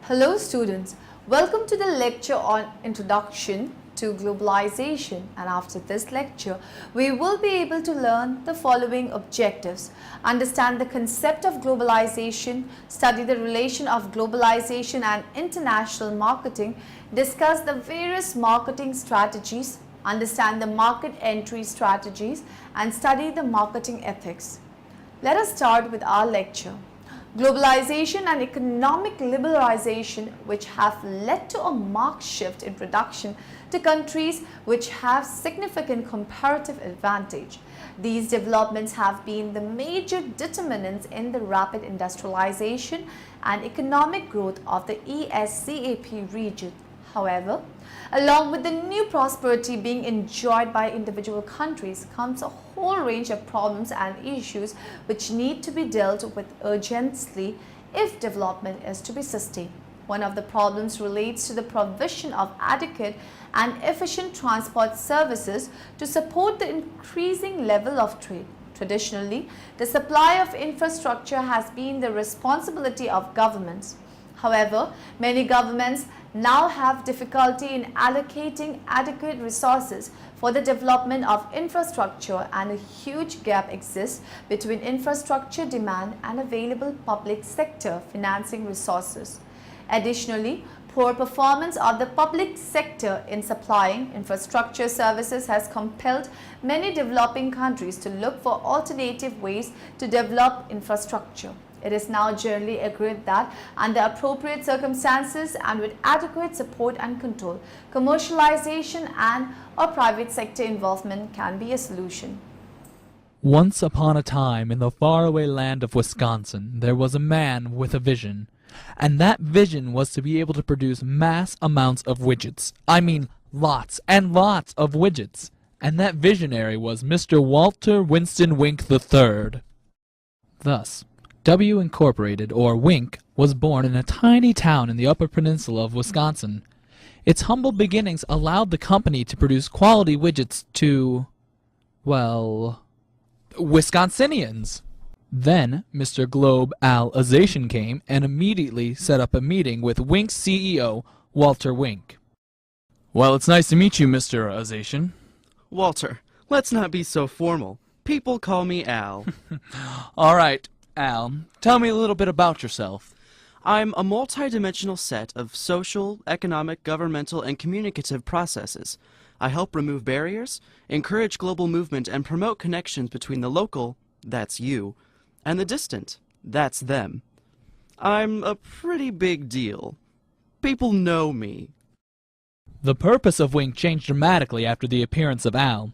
Hello students, welcome to the lecture on Introduction to Globalization, and after this lecture we will be able to learn the following objectives: understand the concept of globalization, study the relation of globalization and international marketing, discuss the various marketing strategies, understand the market entry strategies, and study the marketing ethics. Let us start with our lecture. Globalization and economic liberalization, which have led to a marked shift in production to countries which have significant comparative advantage. These developments have been the major determinants in the rapid industrialization and economic growth of the ESCAP region. However, along with the new prosperity being enjoyed by individual countries comes a whole range of problems and issues which need to be dealt with urgently if development is to be sustained. One of the problems relates to the provision of adequate and efficient transport services to support the increasing level of trade. Traditionally, the supply of infrastructure has been the responsibility of governments. However, many governments now have difficulty in allocating adequate resources for the development of infrastructure, and a huge gap exists between infrastructure demand and available public sector financing resources. Additionally, poor performance of the public sector in supplying infrastructure services has compelled many developing countries to look for alternative ways to develop infrastructure. It is now generally agreed that under appropriate circumstances and with adequate support and control, commercialization and or private sector involvement can be a solution. Once upon a time in the faraway land of Wisconsin, there was a man with a vision. And that vision was to be able to produce mass amounts of widgets. I mean, lots and lots of widgets. And that visionary was Mr. Walter Winston Wink III. Thus, W Incorporated, or Wink, was born in a tiny town in the Upper Peninsula of Wisconsin. Its humble beginnings allowed the company to produce quality widgets to, well, Wisconsinians. Then Mr. Globalization came and immediately set up a meeting with Wink's CEO, Walter Wink. Well, it's nice to meet you, Mr. Azation. Walter, let's not be so formal. People call me Al. All right, Al, tell me a little bit about yourself. I'm a multi-dimensional set of social, economic, governmental, and communicative processes. I help remove barriers, encourage global movement, and promote connections between the local, that's you, and the distant, that's them. I'm a pretty big deal. People know me. The purpose of Wink changed dramatically after the appearance of Al.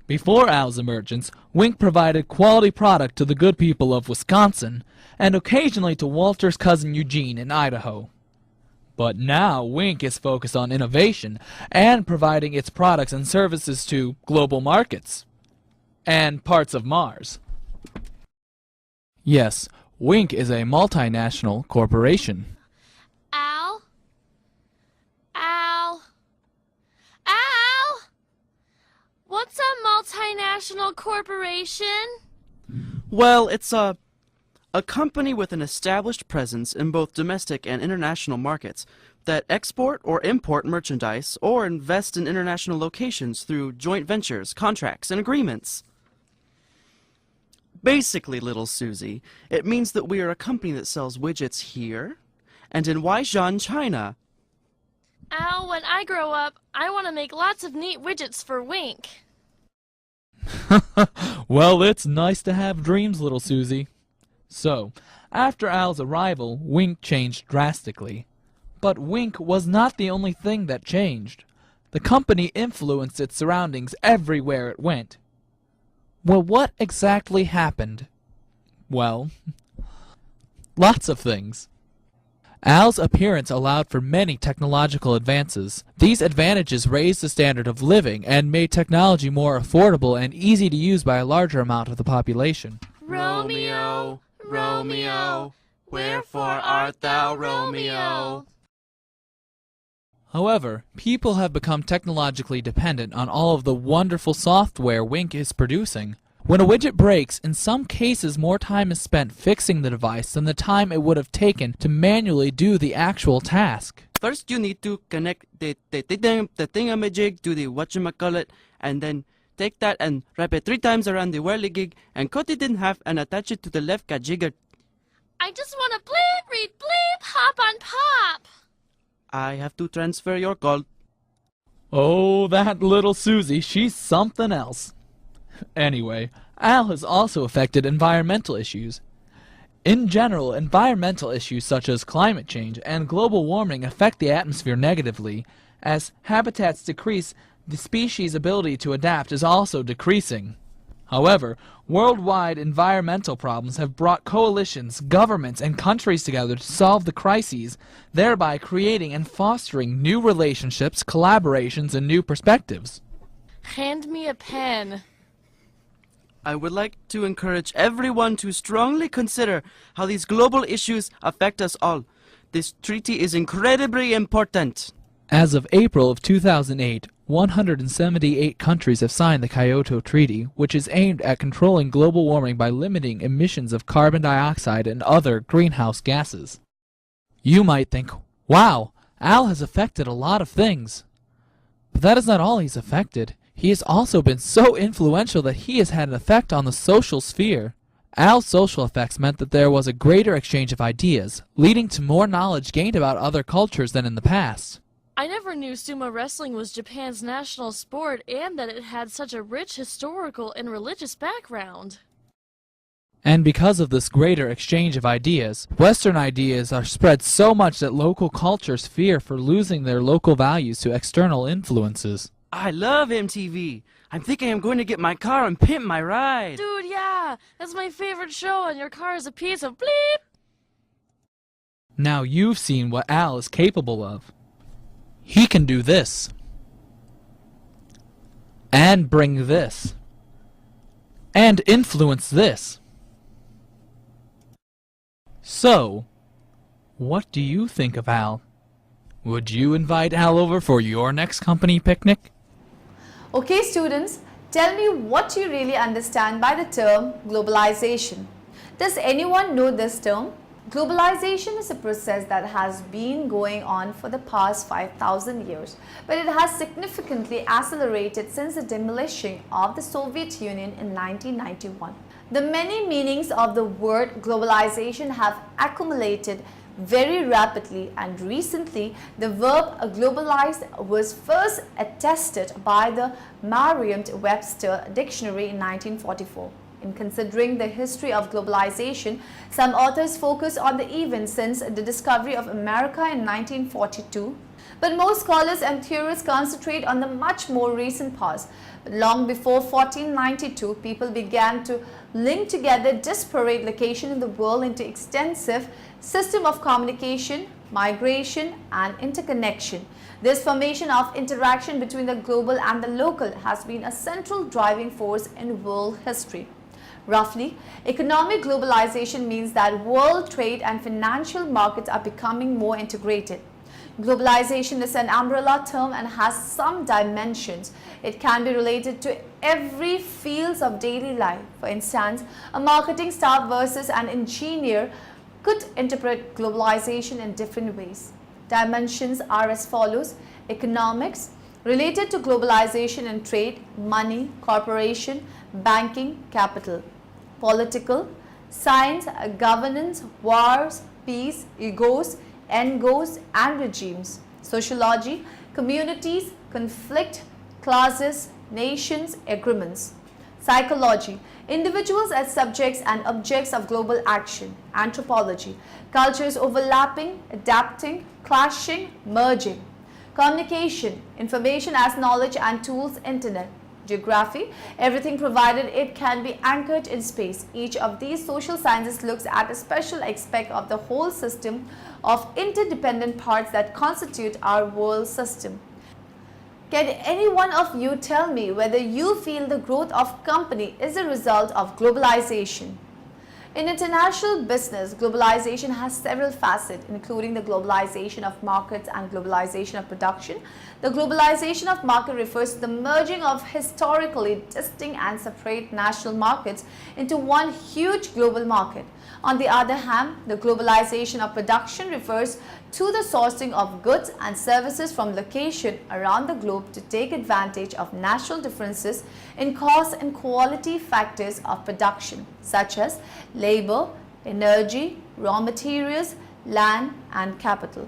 Before Al's emergence, Wink provided quality product to the good people of Wisconsin, and occasionally to Walter's cousin Eugene in Idaho. But now Wink is focused on innovation and providing its products and services to global markets and parts of Mars. Yes, Wink is a multinational corporation. Al? Al? Al? What's a multinational corporation? Well, it's a company with an established presence in both domestic and international markets that export or import merchandise or invest in international locations through joint ventures, contracts, and agreements. Basically, little Susie, it means that we are a company that sells widgets here and in Weizhou, China. Al, when I grow up, I want to make lots of neat widgets for Wink. Well, it's nice to have dreams, little Susie. So, after Al's arrival, Wink changed drastically. But Wink was not the only thing that changed. The company influenced its surroundings everywhere it went. Well, what exactly happened? Well, lots of things. Al's appearance allowed for many technological advances. These advantages raised the standard of living and made technology more affordable and easy to use by a larger amount of the population. Romeo, Romeo, wherefore art thou Romeo? However, people have become technologically dependent on all of the wonderful software Wink is producing. When a widget breaks, in some cases more time is spent fixing the device than the time it would have taken to manually do the actual task. First, you need to connect the thingamajig to the whatchamacallit, and then take that and wrap it 3 times around the whirligig and cut it in half and attach it to the left kajigger. I just want to bleep, read, bleep, hop on pop. I have to transfer your call. Oh, that little Susie, she's something else. Anyway, Al has also affected environmental issues. In general, environmental issues such as climate change and global warming affect the atmosphere negatively. As habitats decrease, the species' ability to adapt is also decreasing. However, worldwide environmental problems have brought coalitions, governments, and countries together to solve the crises, thereby creating and fostering new relationships, collaborations, and new perspectives. Hand me a pen. I would like to encourage everyone to strongly consider how these global issues affect us all. This treaty is incredibly important. As of April of 2008, 178 countries have signed the Kyoto Treaty, which is aimed at controlling global warming by limiting emissions of carbon dioxide and other greenhouse gases. You might think, wow, Al has affected a lot of things. But that is not all he's affected. He has also been so influential that he has had an effect on the social sphere. Al's social effects meant that there was a greater exchange of ideas, leading to more knowledge gained about other cultures than in the past. I never knew sumo wrestling was Japan's national sport and that it had such a rich historical and religious background. And because of this greater exchange of ideas, Western ideas are spread so much that local cultures fear for losing their local values to external influences. I love MTV. I'm thinking I'm going to get my car and pimp my ride. Dude, yeah, that's my favorite show, and your car is a piece of bleep. Now you've seen what Al is capable of. He can do this. And bring this. And influence this. So, what do you think of Al? Would you invite Al over for your next company picnic? Okay, students, tell me what you really understand by the term globalization. Does anyone know this term? Globalization is a process that has been going on for the past 5,000 years, but it has significantly accelerated since the demolition of the Soviet Union in 1991. The many meanings of the word globalization have accumulated very rapidly, and recently the verb globalized was first attested by the Merriam-Webster dictionary in 1944. In considering the history of globalization, some authors focus on the events since the discovery of America in 1942, but most scholars and theorists concentrate on the much more recent past. Long before 1492, people began to link together disparate locations in the world into extensive system of communication, migration, and interconnection. This formation of interaction between the global and the local has been a central driving force in world history. Roughly, economic globalization means that world trade and financial markets are becoming more integrated. Globalization is an umbrella term and has some dimensions. It can be related to every field of daily life. For instance, a marketing staff versus an engineer could interpret globalization in different ways. Dimensions are as follows: economics, related to globalization and trade, money, corporation, banking, capital. Political, science, governance, wars, peace, egos, end goals, and regimes. Sociology, communities, conflict, classes, nations, agreements. Psychology, individuals as subjects and objects of global action. Anthropology, cultures overlapping, adapting, clashing, merging. Communication, information as knowledge and tools, internet. Geography, everything provided it can be anchored in space. Each of these social sciences looks at a special aspect of the whole system of interdependent parts that constitute our world system. Can any one of you tell me whether you feel the growth of company is a result of globalization? In international business, globalization has several facets, including the globalization of markets and globalization of production. The globalization of market refers to the merging of historically distinct and separate national markets into one huge global market. On the other hand, the globalization of production refers to the sourcing of goods and services from locations around the globe to take advantage of national differences in cost and quality factors of production, such as labor, energy, raw materials, land, and capital.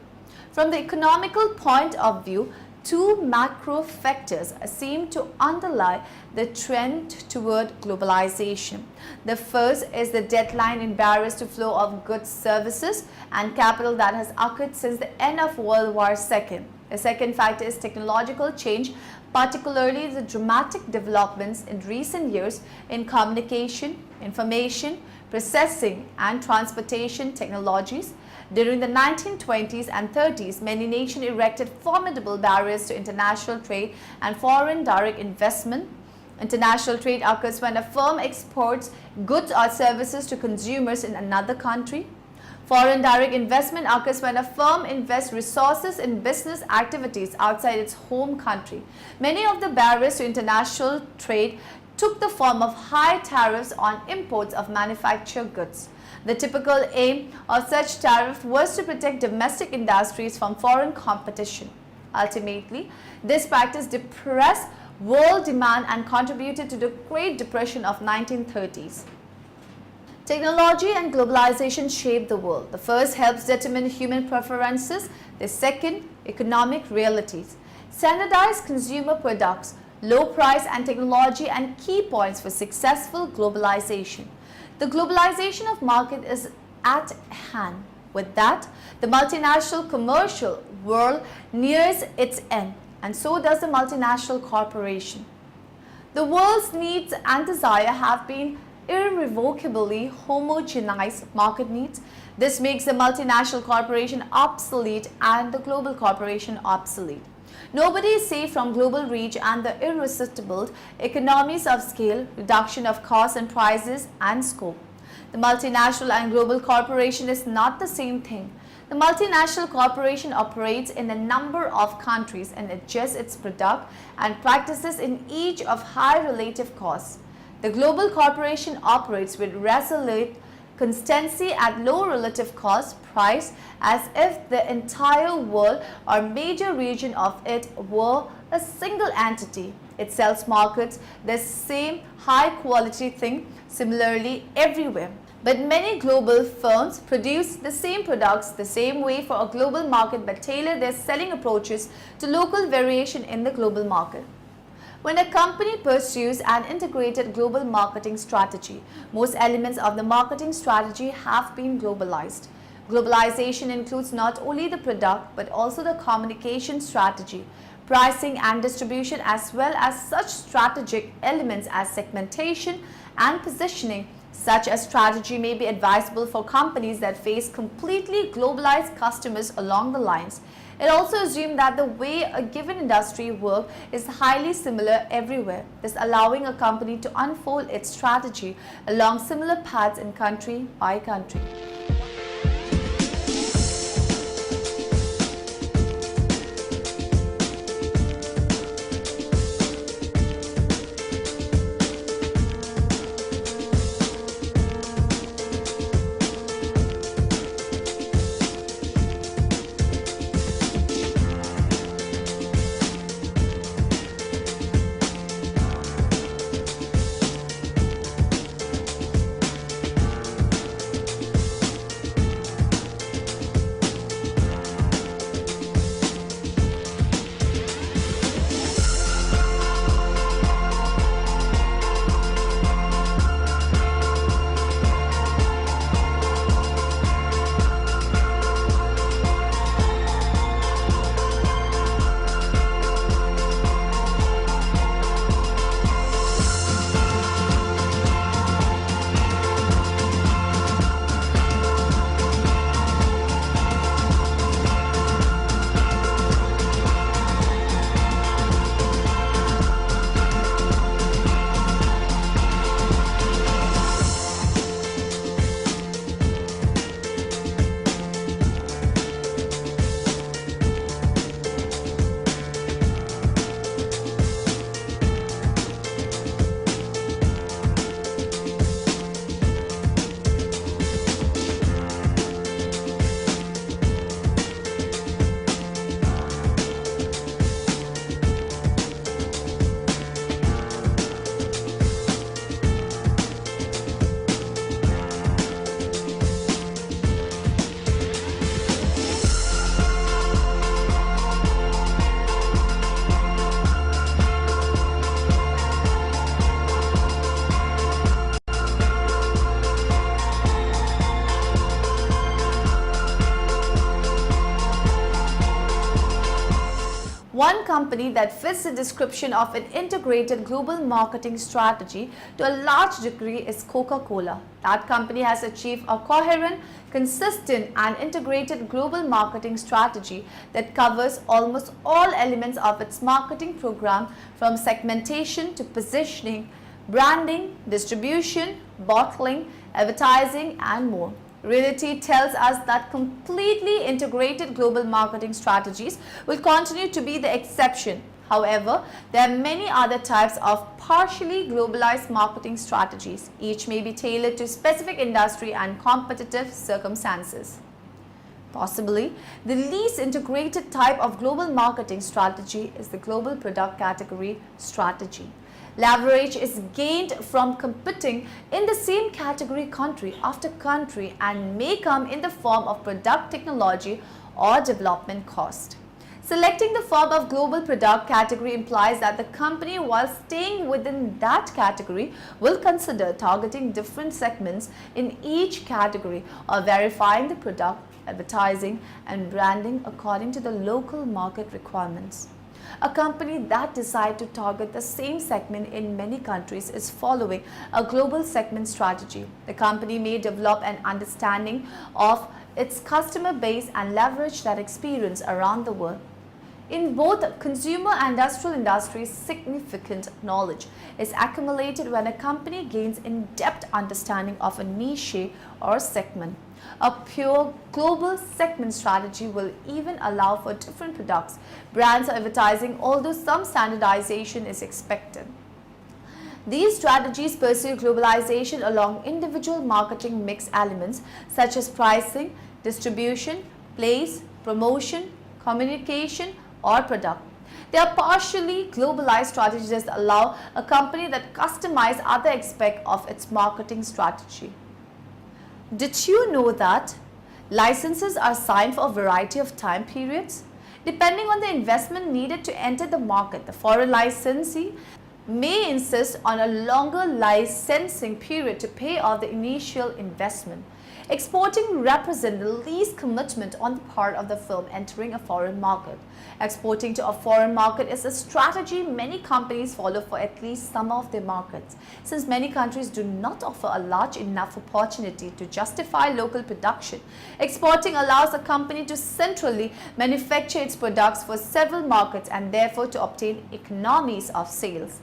From the economical point of view, two macro factors seem to underlie the trend toward globalization. The first is the decline in barriers to flow of goods, services, and capital that has occurred since the end of World War II. The second factor is technological change, particularly the dramatic developments in recent years in communication, information, processing, and transportation technologies. During the 1920s and 30s, many nations erected formidable barriers to international trade and foreign direct investment. International trade occurs when a firm exports goods or services to consumers in another country. Foreign direct investment occurs when a firm invests resources in business activities outside its home country. Many of the barriers to international trade took the form of high tariffs on imports of manufactured goods. The typical aim of such tariff was to protect domestic industries from foreign competition. Ultimately, this practice depressed world demand and contributed to the Great Depression of 1930s. Technology and globalization shape the world. The first helps determine human preferences, the second, economic realities. Standardized consumer products, low price and technology and key points for successful globalization. The globalization of market is at hand. With that, the multinational commercial world nears its end, and so does the multinational corporation. The world's needs and desire have been irrevocably homogenized market needs. This makes the multinational corporation obsolete and the global corporation obsolete. Nobody is safe from global reach and the irresistible economies of scale, reduction of costs and prices and scope. The multinational and global corporation is not the same thing. The multinational corporation operates in a number of countries and adjusts its product and practices in each of high relative costs. The global corporation operates with resolute constancy at low relative cost price as if the entire world or major region of it were a single entity. It sells markets the same high quality thing similarly everywhere. But many global firms produce the same products the same way for a global market but tailor their selling approaches to local variation in the global market. When a company pursues an integrated global marketing strategy, most elements of the marketing strategy have been globalized. Globalization includes not only the product but also the communication strategy, pricing and distribution, as well as such strategic elements as segmentation and positioning. Such a strategy may be advisable for companies that face completely globalized customers along the lines. It also assumes that the way a given industry works is highly similar everywhere, thus allowing a company to unfold its strategy along similar paths in country by country. One company that fits the description of an integrated global marketing strategy to a large degree is Coca-Cola. That company has achieved a coherent, consistent and integrated global marketing strategy that covers almost all elements of its marketing program, from segmentation to positioning, branding, distribution, bottling, advertising and more. Reality tells us that completely integrated global marketing strategies will continue to be the exception. However, there are many other types of partially globalized marketing strategies. Each may be tailored to specific industry and competitive circumstances. Possibly, the least integrated type of global marketing strategy is the global product category strategy. Leverage is gained from competing in the same category country after country and may come in the form of product technology or development cost. Selecting the form of global product category implies that the company, while staying within that category, will consider targeting different segments in each category or verifying the product, advertising and branding according to the local market requirements. A company that decides to target the same segment in many countries is following a global segment strategy. The company may develop an understanding of its customer base and leverage that experience around the world. In both consumer and industrial industries, significant knowledge is accumulated when a company gains in-depth understanding of a niche or segment. A pure global segment strategy will even allow for different products, brands or advertising, although some standardization is expected. These strategies pursue globalization along individual marketing mix elements such as pricing, distribution, place, promotion, communication, or product. They are partially globalized strategies that allow a company that customize other aspects of its marketing strategy. Did you know that licenses are signed for a variety of time periods? Depending on the investment needed to enter the market, the foreign licensee may insist on a longer licensing period to pay off the initial investment. Exporting represents the least commitment on the part of the firm entering a foreign market. Exporting to a foreign market is a strategy many companies follow for at least some of their markets. Since many countries do not offer a large enough opportunity to justify local production, exporting allows a company to centrally manufacture its products for several markets and therefore to obtain economies of sales.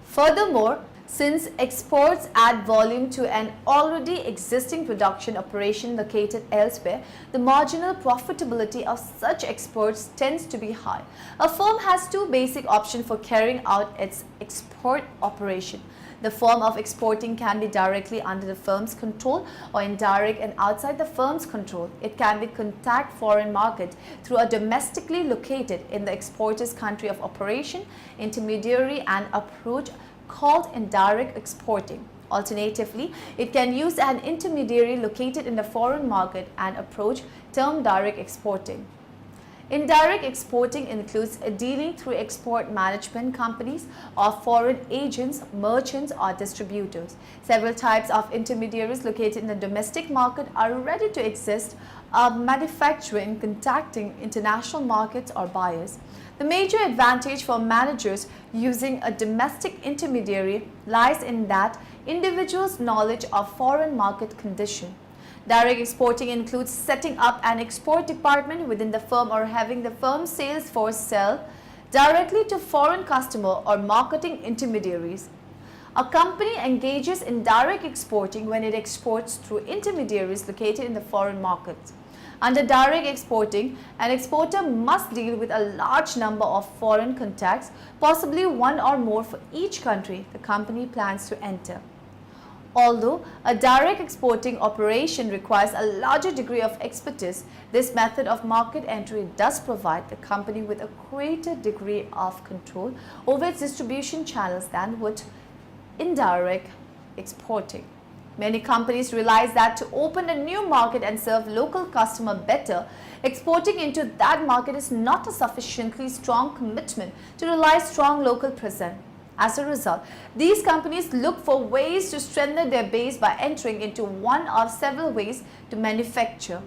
Furthermore, since exports add volume to an already existing production operation located elsewhere, the marginal profitability of such exports tends to be high. A firm has two basic options for carrying out its export operation. The form of exporting can be directly under the firm's control or indirect and outside the firm's control. It can be contact foreign market through a domestically located in the exporter's country of operation intermediary and approach called indirect exporting. Alternatively, it can use an intermediary located in the foreign market and approach termed direct exporting. Indirect exporting includes dealing through export management companies or foreign agents, merchants or distributors. Several types of intermediaries located in the domestic market are ready to exist, manufacturing, contacting international markets or buyers. The major advantage for managers using a domestic intermediary lies in that individuals' knowledge of foreign market conditions. Direct exporting includes setting up an export department within the firm or having the firm's sales force sell directly to foreign customer or marketing intermediaries. A company engages in direct exporting when it exports through intermediaries located in the foreign markets. Under direct exporting, an exporter must deal with a large number of foreign contacts, possibly one or more for each country the company plans to enter. Although a direct exporting operation requires a larger degree of expertise, this method of market entry does provide the company with a greater degree of control over its distribution channels than would indirect exporting. Many companies realize that to open a new market and serve local customer better, exporting into that market is not a sufficiently strong commitment to rely strong local presence. As a result, these companies look for ways to strengthen their base by entering into one of several ways to manufacture.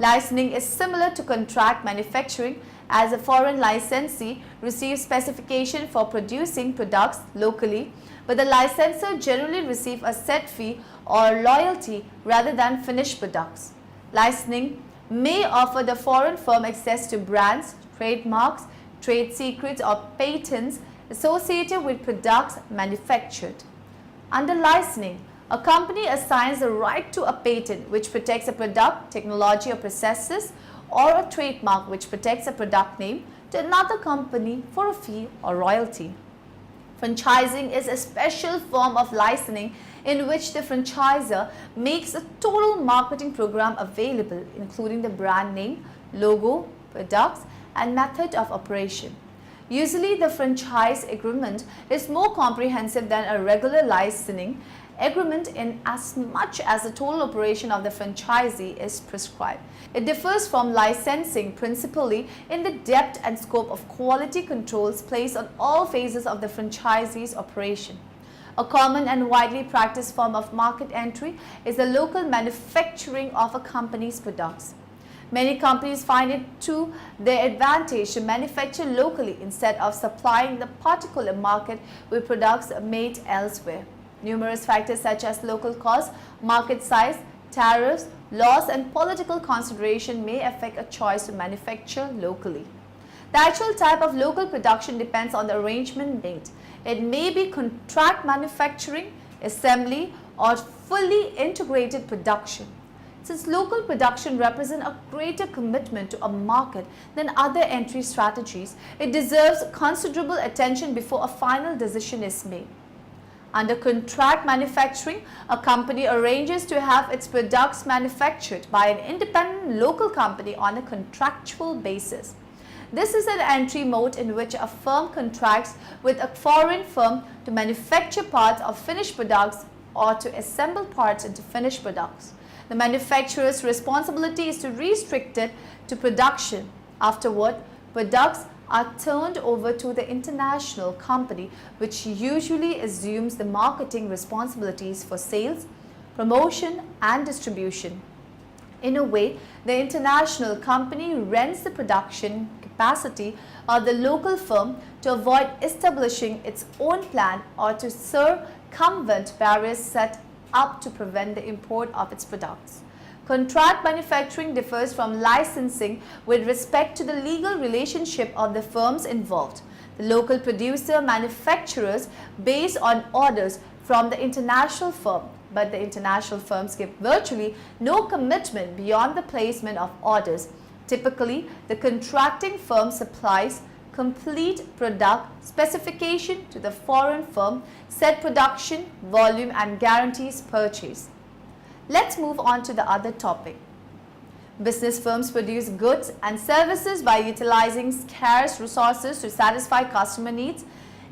Licensing is similar to contract manufacturing, as a foreign licensee receives specification for producing products locally, but the licensor generally receives a set fee or royalty rather than finished products. Licensing may offer the foreign firm access to brands, trademarks, trade secrets or patents associated with products manufactured. Under licensing, a company assigns the right to a patent which protects a product, technology or processes, or a trademark which protects a product name to another company for a fee or royalty. Franchising is a special form of licensing in which the franchisor makes a total marketing program available, including the brand name, logo, products, and method of operation. Usually, the franchise agreement is more comprehensive than a regular licensing agreement in as much as the total operation of the franchisee is prescribed. It differs from licensing principally in the depth and scope of quality controls placed on all phases of the franchisee's operation. A common and widely practiced form of market entry is the local manufacturing of a company's products. Many companies find it to their advantage to manufacture locally instead of supplying the particular market with products made elsewhere. Numerous factors such as local cost, market size, tariffs, laws and political consideration may affect a choice to manufacture locally. The actual type of local production depends on the arrangement made. It may be contract manufacturing, assembly or fully integrated production. Since local production represents a greater commitment to a market than other entry strategies, it deserves considerable attention before a final decision is made. Under contract manufacturing, a company arranges to have its products manufactured by an independent local company on a contractual basis. This is an entry mode in which a firm contracts with a foreign firm to manufacture parts of finished products or to assemble parts into finished products. The manufacturer's responsibility is to restrict it to production. Afterward, products are turned over to the international company, which usually assumes the marketing responsibilities for sales, promotion and distribution. In a way, the international company rents the production capacity of the local firm to avoid establishing its own plant or to circumvent barriers set up to prevent the import of its products. Contract manufacturing differs from licensing with respect to the legal relationship of the firms involved. The local producer manufacturers based on orders from the international firm, but the international firms give virtually no commitment beyond the placement of orders. Typically, the contracting firm supplies complete product specification to the foreign firm, set production, volume and guarantees purchase. Let's move on to the other topic. Business firms produce goods and services by utilizing scarce resources to satisfy customer needs.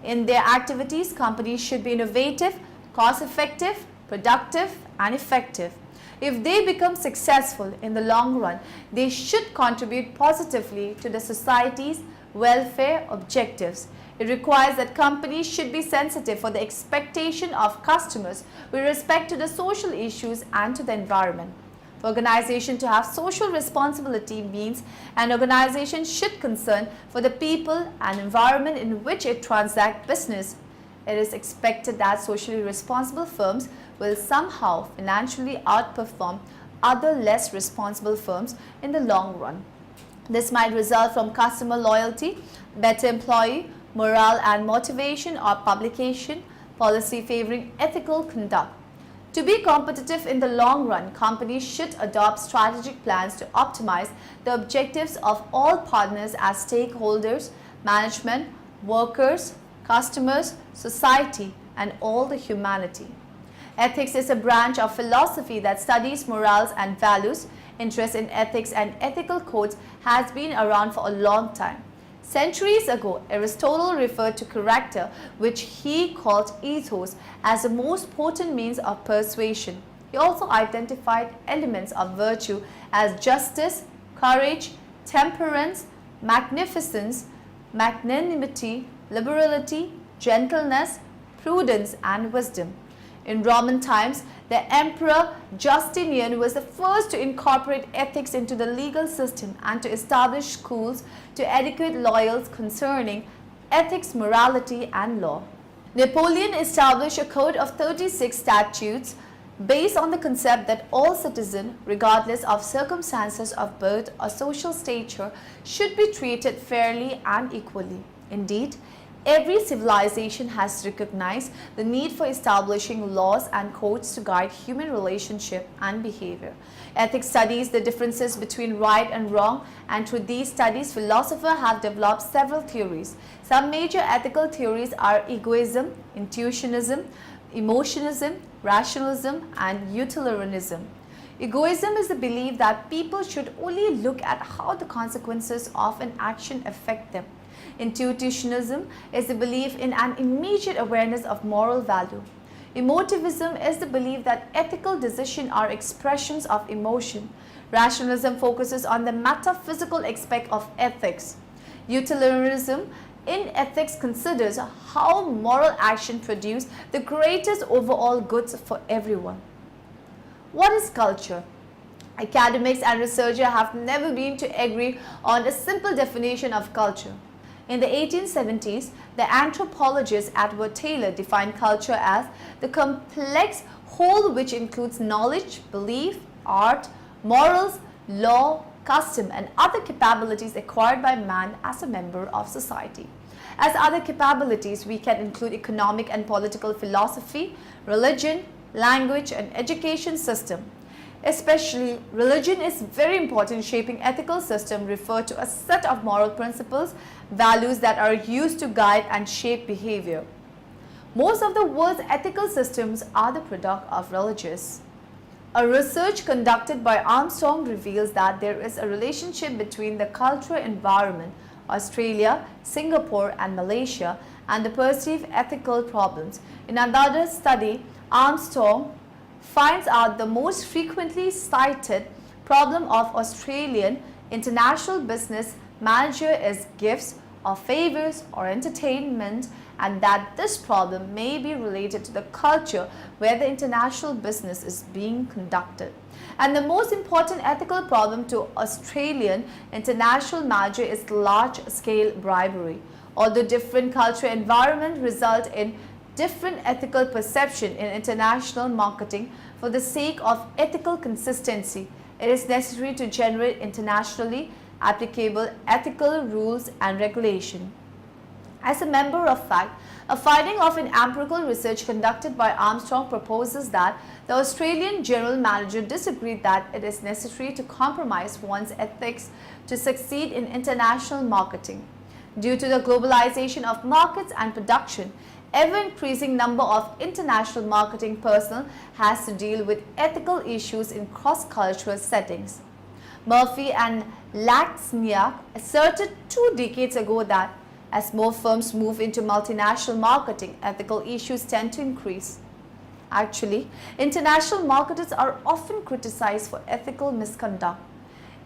In their activities, companies should be innovative, cost-effective, productive and effective. If they become successful in the long run, they should contribute positively to the society's welfare objectives. It requires that companies should be sensitive for the expectation of customers with respect to the social issues and to the environment. For organization to have social responsibility means an organization should concern for the people and environment in which it transacts business. It is expected that socially responsible firms will somehow financially outperform other less responsible firms in the long run. This might result from customer loyalty, better employee morale and motivation, or publication policy favoring ethical conduct. To be competitive in the long run, companies should adopt strategic plans to optimize the objectives of all partners as stakeholders, management, workers, customers, society, and all the humanity. Ethics is a branch of philosophy that studies morals and values. Interest in ethics and ethical codes has been around for a long time. Centuries ago, Aristotle referred to character, which he called ethos, as the most potent means of persuasion. He also identified elements of virtue as justice, courage, temperance, magnificence, magnanimity, liberality, gentleness, prudence, and wisdom. In Roman times, the Emperor Justinian was the first to incorporate ethics into the legal system and to establish schools to educate lawyers concerning ethics, morality, and law. Napoleon established a code of 36 statutes based on the concept that all citizens, regardless of circumstances of birth or social stature, should be treated fairly and equally. Indeed, every civilization has recognized the need for establishing laws and codes to guide human relationship and behavior. Ethics studies the differences between right and wrong, and through these studies, philosophers have developed several theories. Some major ethical theories are egoism, intuitionism, emotionism, rationalism, and utilitarianism. Egoism is the belief that people should only look at how the consequences of an action affect them. Intuitionism is the belief in an immediate awareness of moral value. Emotivism is the belief that ethical decisions are expressions of emotion. Rationalism focuses on the metaphysical aspect of ethics. Utilitarianism in ethics considers how moral action produce the greatest overall goods for everyone. What is culture? Academics and researchers have never been to agree on a simple definition of culture. In the 1870s, the anthropologist Edward Taylor defined culture as the complex whole which includes knowledge, belief, art, morals, law, custom, and other capabilities acquired by man as a member of society. As other capabilities, we can include economic and political philosophy, religion, language, and education system. Especially, religion is very important in shaping ethical system referred to a set of moral principles, values that are used to guide and shape behavior. Most of the world's ethical systems are the product of religions. A research conducted by Armstrong reveals that there is a relationship between the cultural environment, Australia, Singapore, and Malaysia, and the perceived ethical problems. In another study, Armstrong finds out the most frequently cited problem of Australian international business manager is gifts or favors or entertainment, and that this problem may be related to the culture where the international business is being conducted. And the most important ethical problem to Australian international manager is large-scale bribery. Although different cultural environments result in different ethical perception in international marketing, for the sake of ethical consistency, it is necessary to generate internationally applicable ethical rules and regulation. As a matter of fact, a finding of an empirical research conducted by Armstrong proposes that the Australian general manager disagreed that it is necessary to compromise one's ethics to succeed in international marketing. Due to the globalization of markets and production, ever-increasing number of international marketing personnel has to deal with ethical issues in cross-cultural settings. Murphy and Laxniak asserted 2 decades ago that as more firms move into multinational marketing, ethical issues tend to increase. Actually, international marketers are often criticized for ethical misconduct.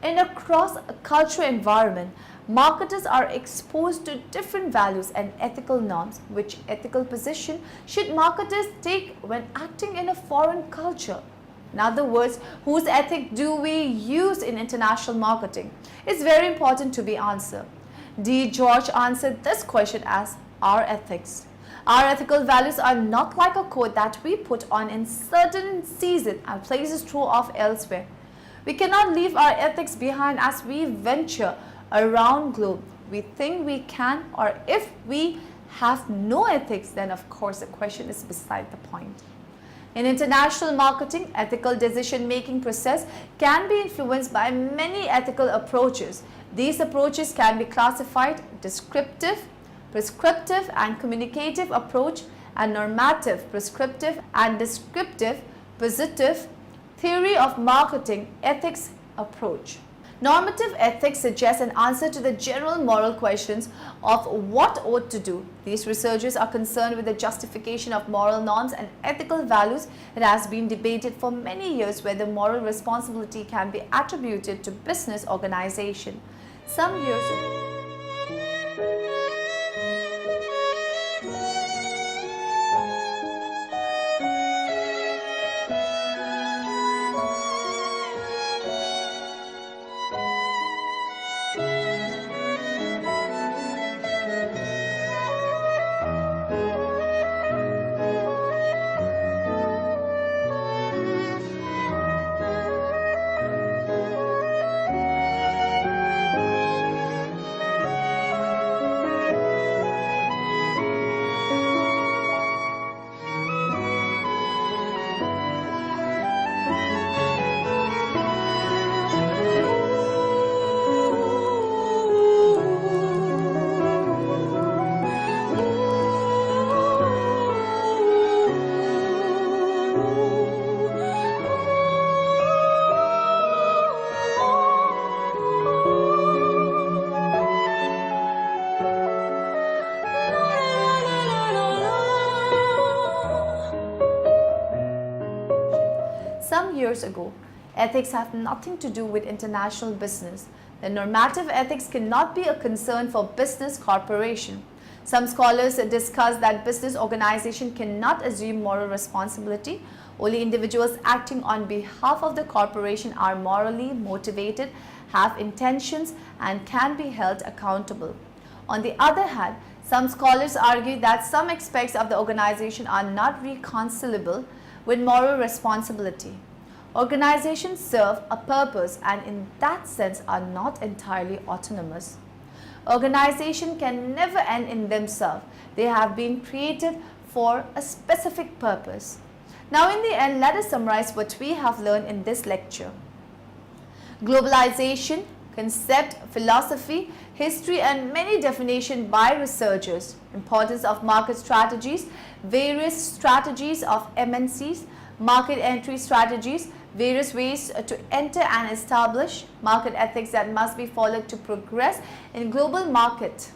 In a cross-cultural environment, marketers are exposed to different values and ethical norms. Which ethical position should marketers take when acting in a foreign culture? In other words, whose ethic do we use in international marketing? It's very important to be answered. D. George answered this question as our ethics. Our ethical values are not like a coat that we put on in certain seasons and places throw off elsewhere. We cannot leave our ethics behind as we venture around globe. We think we can, or if we have no ethics, then of course the question is beside the point. In international marketing, ethical decision-making process can be influenced by many ethical approaches. These approaches can be classified descriptive, prescriptive and communicative approach, and normative, prescriptive and descriptive, positive, theory of marketing, ethics approach. Normative ethics suggests an answer to the general moral questions of what ought to do. These researchers are concerned with the justification of moral norms and ethical values. It has been debated for many years whether moral responsibility can be attributed to business organization. Some years ago, years ago, ethics have nothing to do with international business. The normative ethics cannot be a concern for business corporation. Some scholars discuss that business organization cannot assume moral responsibility. Only individuals acting on behalf of the corporation are morally motivated, have intentions, and can be held accountable. On the other hand, some scholars argue that some aspects of the organization are not reconcilable with moral responsibility. Organizations serve a purpose and in that sense are not entirely autonomous. Organizations can never end in themselves. They have been created for a specific purpose. Now in the end, let us summarize what we have learned in this lecture. Globalization, concept, philosophy, history and many definitions by researchers. Importance of market strategies, various strategies of MNCs, market entry strategies, various ways to enter and establish market ethics that must be followed to progress in global market.